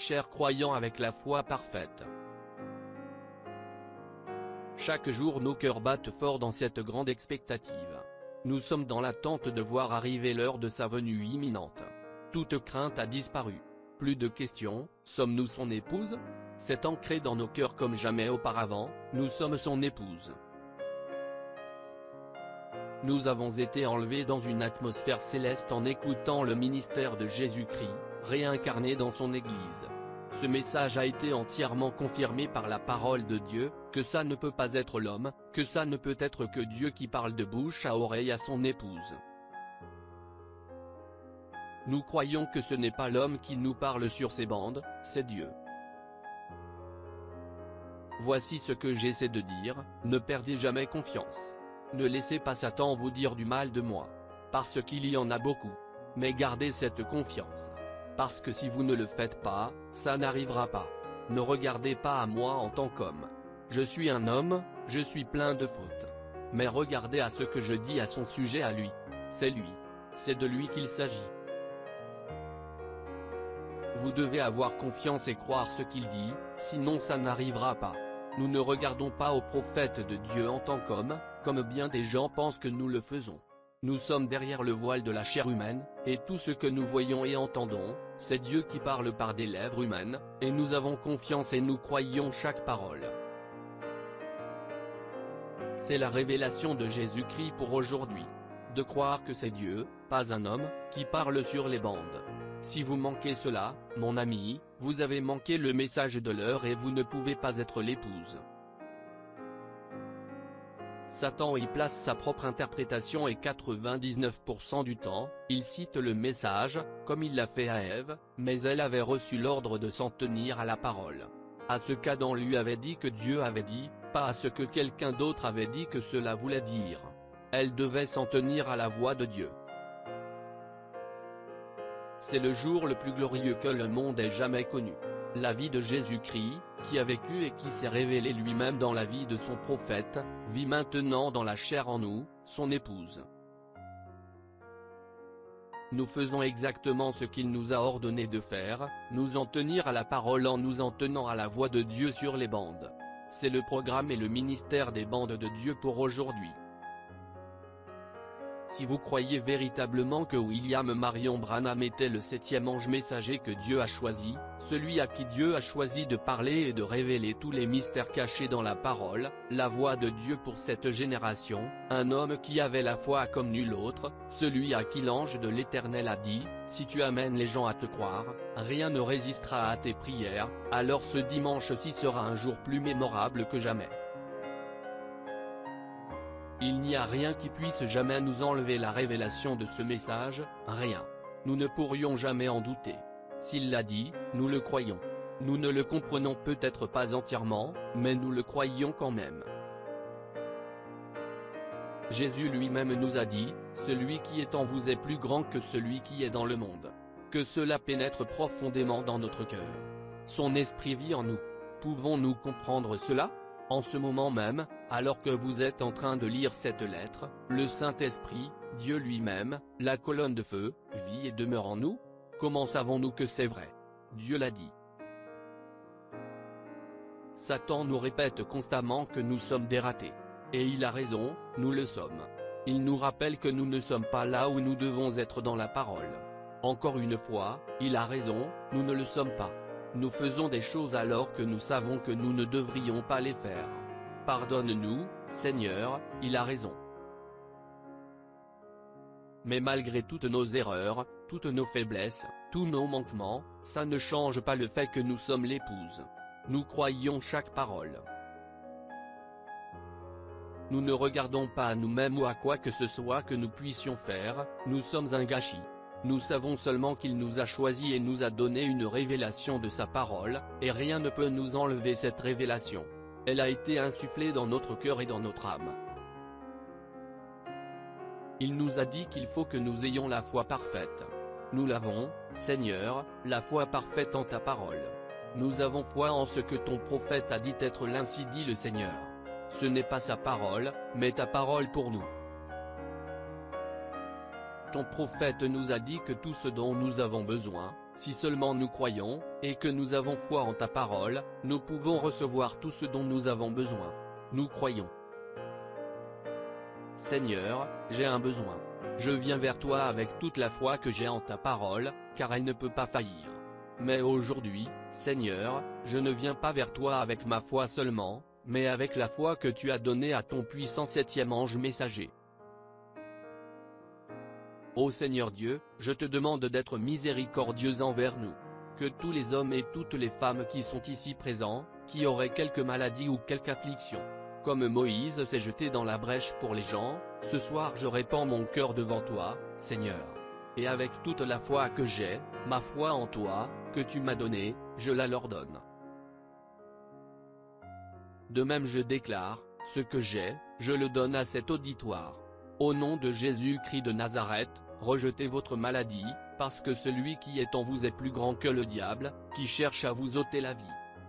chers croyants avec la foi parfaite. Chaque jour nos cœurs battent fort dans cette grande expectative. Nous sommes dans l'attente de voir arriver l'heure de sa venue imminente. Toute crainte a disparu. Plus de questions, sommes-nous son épouse? C'est ancré dans nos cœurs comme jamais auparavant, nous sommes son épouse. Nous avons été enlevés dans une atmosphère céleste en écoutant le ministère de Jésus-Christ, réincarné dans son Église. Ce message a été entièrement confirmé par la parole de Dieu, que ça ne peut pas être l'homme, que ça ne peut être que Dieu qui parle de bouche à oreille à son épouse. Nous croyons que ce n'est pas l'homme qui nous parle sur ces bandes, c'est Dieu. Voici ce que j'essaie de dire, ne perdez jamais confiance. Ne laissez pas Satan vous dire du mal de moi. Parce qu'il y en a beaucoup. Mais gardez cette confiance. Parce que si vous ne le faites pas, ça n'arrivera pas. Ne regardez pas à moi en tant qu'homme. Je suis un homme, je suis plein de fautes. Mais regardez à ce que je dis à son sujet à lui. C'est lui. C'est de lui qu'il s'agit. Vous devez avoir confiance et croire ce qu'il dit, sinon ça n'arrivera pas. Nous ne regardons pas au prophète de Dieu en tant qu'homme, comme bien des gens pensent que nous le faisons. Nous sommes derrière le voile de la chair humaine, et tout ce que nous voyons et entendons, c'est Dieu qui parle par des lèvres humaines, et nous avons confiance et nous croyons chaque parole. C'est la révélation de Jésus-Christ pour aujourd'hui. De croire que c'est Dieu, pas un homme, qui parle sur les bandes. Si vous manquez cela, mon ami, vous avez manqué le message de l'heure et vous ne pouvez pas être l'épouse. Satan y place sa propre interprétation et 99% du temps, il cite le message, comme il l'a fait à Ève, mais elle avait reçu l'ordre de s'en tenir à la parole. À ce qu'Adam lui avait dit que Dieu avait dit, pas à ce que quelqu'un d'autre avait dit que cela voulait dire. Elle devait s'en tenir à la voix de Dieu. C'est le jour le plus glorieux que le monde ait jamais connu. La vie de Jésus-Christ, qui a vécu et qui s'est révélé lui-même dans la vie de son prophète, vit maintenant dans la chair en nous, son épouse. Nous faisons exactement ce qu'il nous a ordonné de faire, nous en tenir à la parole en nous en tenant à la voix de Dieu sur les bandes. C'est le programme et le ministère des bandes de Dieu pour aujourd'hui. Si vous croyez véritablement que William Marion Branham était le 7e ange messager que Dieu a choisi, celui à qui Dieu a choisi de parler et de révéler tous les mystères cachés dans la parole, la voix de Dieu pour cette génération, un homme qui avait la foi comme nul autre, celui à qui l'ange de l'Éternel a dit, si tu amènes les gens à te croire, rien ne résistera à tes prières, alors ce dimanche-ci sera un jour plus mémorable que jamais. Il n'y a rien qui puisse jamais nous enlever la révélation de ce message, rien. Nous ne pourrions jamais en douter. S'il l'a dit, nous le croyons. Nous ne le comprenons peut-être pas entièrement, mais nous le croyons quand même. Jésus lui-même nous a dit, « Celui qui est en vous est plus grand que celui qui est dans le monde. » Que cela pénètre profondément dans notre cœur. Son esprit vit en nous. Pouvons-nous comprendre cela? En ce moment même, alors que vous êtes en train de lire cette lettre, le Saint-Esprit, Dieu lui-même, la colonne de feu, vit et demeure en nous? Comment savons-nous que c'est vrai? Dieu l'a dit. Satan nous répète constamment que nous sommes des ratés. Et il a raison, nous le sommes. Il nous rappelle que nous ne sommes pas là où nous devons être dans la parole. Encore une fois, il a raison, nous ne le sommes pas. Nous faisons des choses alors que nous savons que nous ne devrions pas les faire. Pardonne-nous, Seigneur, il a raison. Mais malgré toutes nos erreurs, toutes nos faiblesses, tous nos manquements, ça ne change pas le fait que nous sommes l'épouse. Nous croyons chaque parole. Nous ne regardons pas à nous-mêmes ou à quoi que ce soit que nous puissions faire, nous sommes un gâchis. Nous savons seulement qu'il nous a choisis et nous a donné une révélation de sa parole, et rien ne peut nous enlever cette révélation. Elle a été insufflée dans notre cœur et dans notre âme. Il nous a dit qu'il faut que nous ayons la foi parfaite. Nous l'avons, Seigneur, la foi parfaite en ta parole. Nous avons foi en ce que ton prophète a dit être l'ainsi dit le Seigneur. Ce n'est pas sa parole, mais ta parole pour nous. Ton prophète nous a dit que tout ce dont nous avons besoin, Si seulement nous croyons, et que nous avons foi en ta parole, nous pouvons recevoir tout ce dont nous avons besoin. Nous croyons. Seigneur, j'ai un besoin. Je viens vers toi avec toute la foi que j'ai en ta parole, car elle ne peut pas faillir. Mais aujourd'hui, Seigneur, je ne viens pas vers toi avec ma foi seulement, mais avec la foi que tu as donnée à ton puissant septième ange messager. Ô Seigneur Dieu, je te demande d'être miséricordieux envers nous. Que tous les hommes et toutes les femmes qui sont ici présents, qui auraient quelque maladie ou quelque affliction, comme Moïse s'est jeté dans la brèche pour les gens, ce soir je répands mon cœur devant toi, Seigneur. Et avec toute la foi que j'ai, ma foi en toi, que tu m'as donnée, je la leur donne. De même je déclare, ce que j'ai, je le donne à cet auditoire. Au nom de Jésus-Christ de Nazareth, rejetez votre maladie, parce que celui qui est en vous est plus grand que le diable, qui cherche à vous ôter la vie.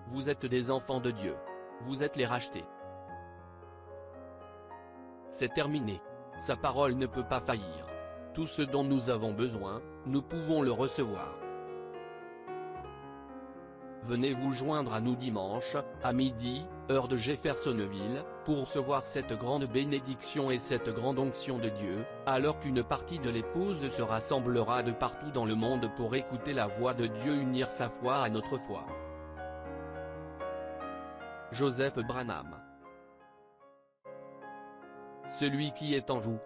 Vous êtes des enfants de Dieu. Vous êtes les rachetés. C'est terminé. Sa parole ne peut pas faillir. Tout ce dont nous avons besoin, nous pouvons le recevoir. Venez vous joindre à nous dimanche, à midi, heure de Jeffersonville, pour recevoir cette grande bénédiction et cette grande onction de Dieu, alors qu'une partie de l'épouse se rassemblera de partout dans le monde pour écouter la voix de Dieu unir sa foi à notre foi. Joseph Branham. Celui qui est en vous.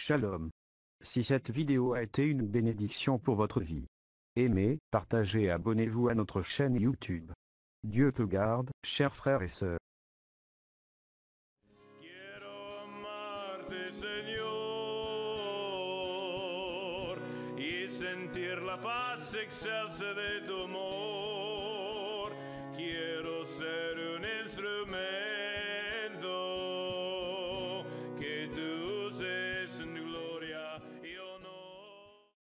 Shalom. Si cette vidéo a été une bénédiction pour votre vie, aimez, partagez et abonnez-vous à notre chaîne YouTube. Dieu te garde, chers frères et sœurs. Quiero amarte, Señor, y sentir la paz excelsa de tu amor.